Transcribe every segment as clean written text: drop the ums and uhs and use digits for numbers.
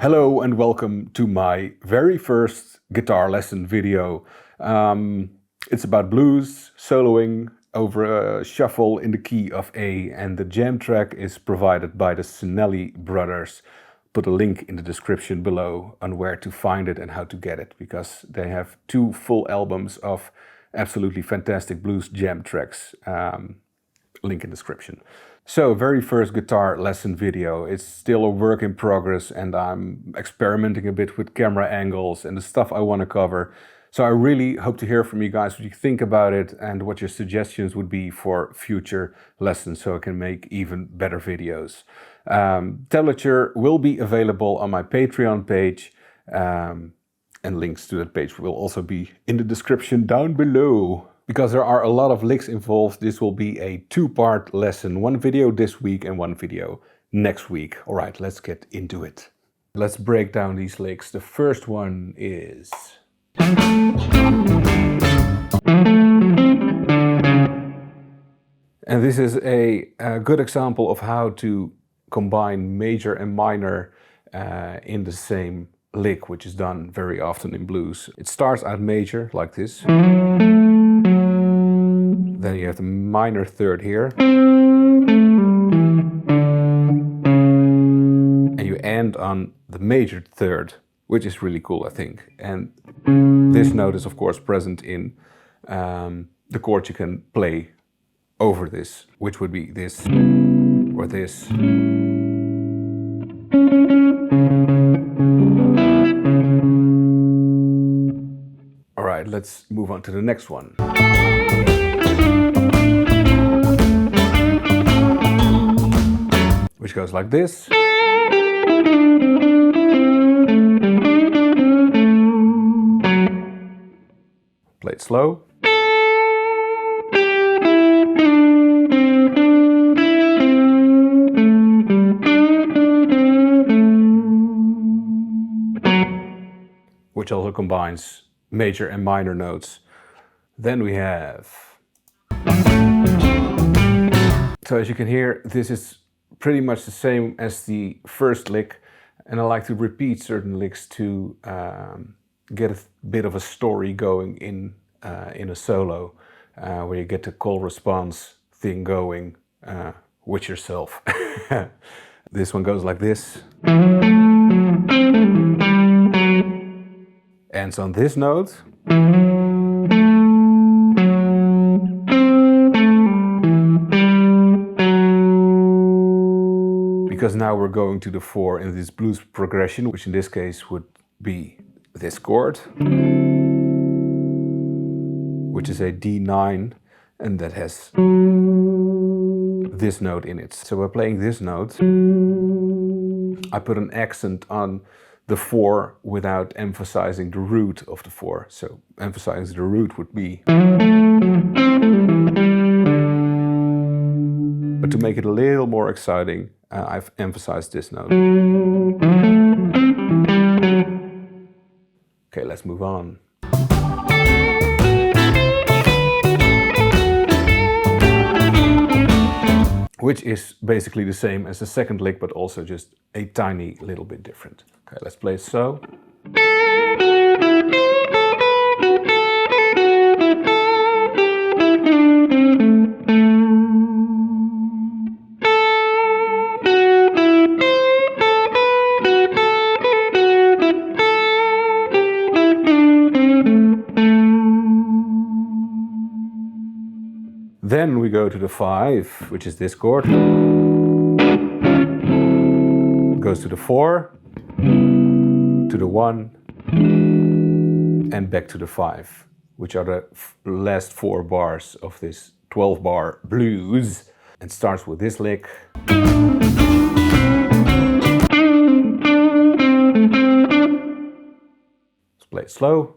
Hello and welcome to my very first guitar lesson video. It's about blues, soloing over a shuffle in the key of A, and the jam track is provided by the Cinelli brothers. Put a link in the description below on where to find it and how to get it, because they have 2 full albums of absolutely fantastic blues jam tracks. Link in description. So, very first guitar lesson video. It's still a work in progress and I'm experimenting a bit with camera angles and the stuff I want to cover. So I really hope to hear from you guys what you think about it and what your suggestions would be for future lessons so I can make even better videos. Tablature will be available on my Patreon page, and links to that page will also be in the description down below. Because there are a lot of licks involved, this will be a 2-part lesson. 1 video this week and 1 video next week. All right, let's get into it. Let's break down these licks. The first one is... And this is a good example of how to combine major and minor in the same lick, which is done very often in blues. It starts out major, like this. Then you have the minor third here. And you end on the major third, which is really cool, I think. And this note is of course present in the chord you can play over this, which would be this or this. All right, let's move on to the next one. Which goes like this. Play it slow. Which also combines major and minor notes. Then we have... So as you can hear, this is pretty much the same as the first lick, and I like to repeat certain licks to get a bit of a story going in a solo, where you get the call response thing going with yourself. This one goes like this. Ends on this note. Because now we're going to the 4 in this blues progression, which in this case would be this chord, which is a D9, and that has this note in it. So by playing this note, I put an accent on the 4 without emphasizing the root of the 4. So emphasizing the root would be... But to make it a little more exciting, I've emphasized this note. Okay, let's move on. which is basically the same as the second lick, but also just a tiny little bit different. Okay, let's play it so. Then we go to the 5, which is this chord. It goes to the 4, to the 1, and back to the 5, which are the last 4 bars of this 12-bar blues. It starts with this lick. Let's play it slow.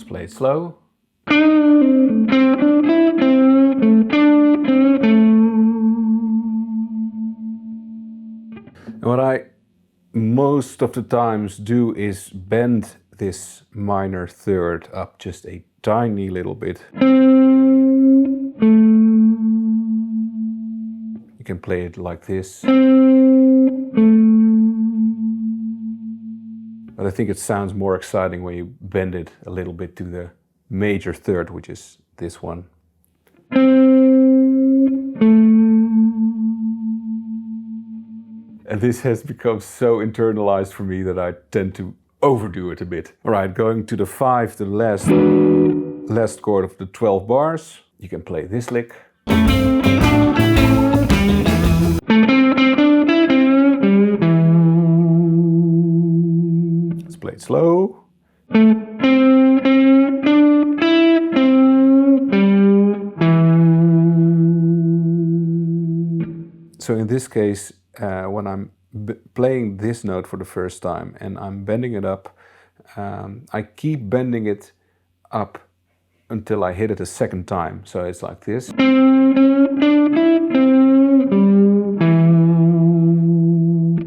Play it slow. And what I most of the times do is bend this minor third up just a tiny little bit. You can play it like this. But I think it sounds more exciting when you bend it a little bit to the major third, which is this one. And this has become so internalized for me that I tend to overdo it a bit. All right, going to the 5, the last chord of the 12 bars. You can play this lick. Play it slow. So in this case, when I'm playing this note for the first time and I'm bending it up, I keep bending it up until I hit it a second time. So it's like this.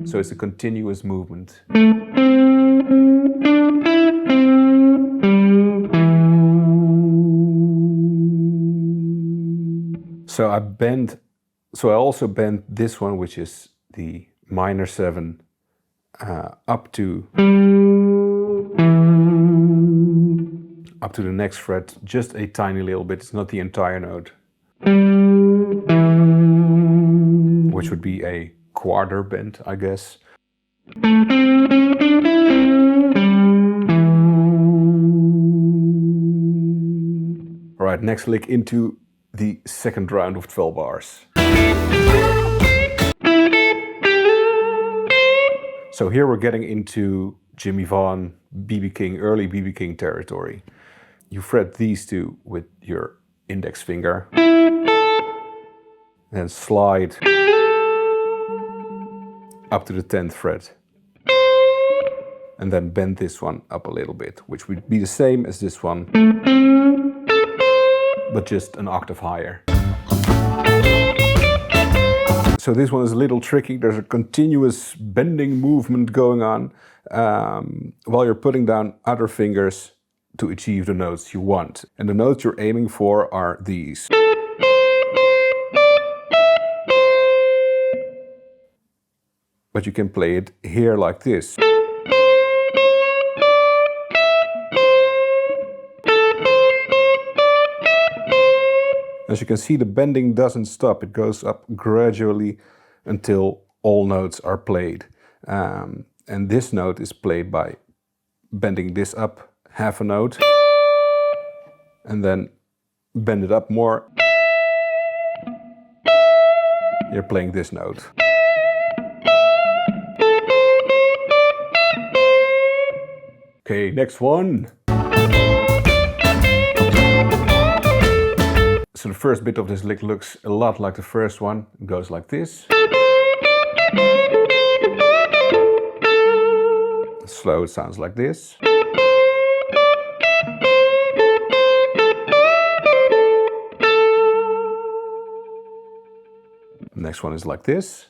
So it's a continuous movement. So I also bend this one, which is the minor 7, up to the next fret, just a tiny little bit. It's not the entire note, which would be a quarter bend, I guess. All right, next lick into the second round of 12 bars. So here we're getting into Jimmy Vaughan, B.B. King, early B.B. King territory. You fret these two with your index finger, then slide up to the 10th fret, and then bend this one up a little bit, which would be the same as this one, but just an octave higher. So this one is a little tricky. There's a continuous bending movement going on while you're putting down other fingers to achieve the notes you want. And the notes you're aiming for are these. But you can play it here like this. As you can see, the bending doesn't stop. It goes up gradually until all notes are played. And this note is played by bending this up half a note and then bend it up more. You're playing this note. Okay, next one. So the first bit of this lick looks a lot like the first one. It goes like this. Slow, it sounds like this. next one is like this.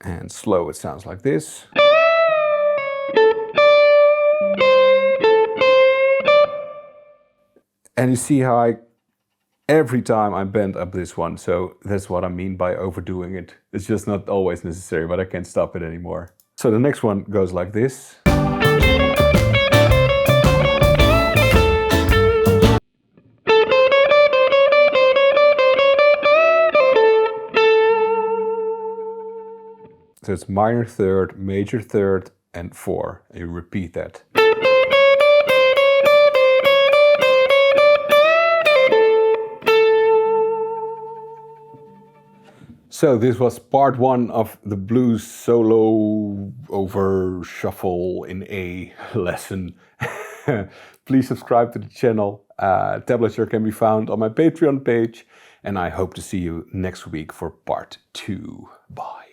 And slow, it sounds like this. And you see how every time I bend up this one, so that's what I mean by overdoing it. It's just not always necessary, but I can't stop it anymore. So the next one goes like this. So it's minor third, major third, and 4. And you repeat that. So this was part 1 of the blues solo over shuffle in A lesson. Please subscribe to the channel. Tablature can be found on my Patreon page. And I hope to see you next week for part 2. Bye.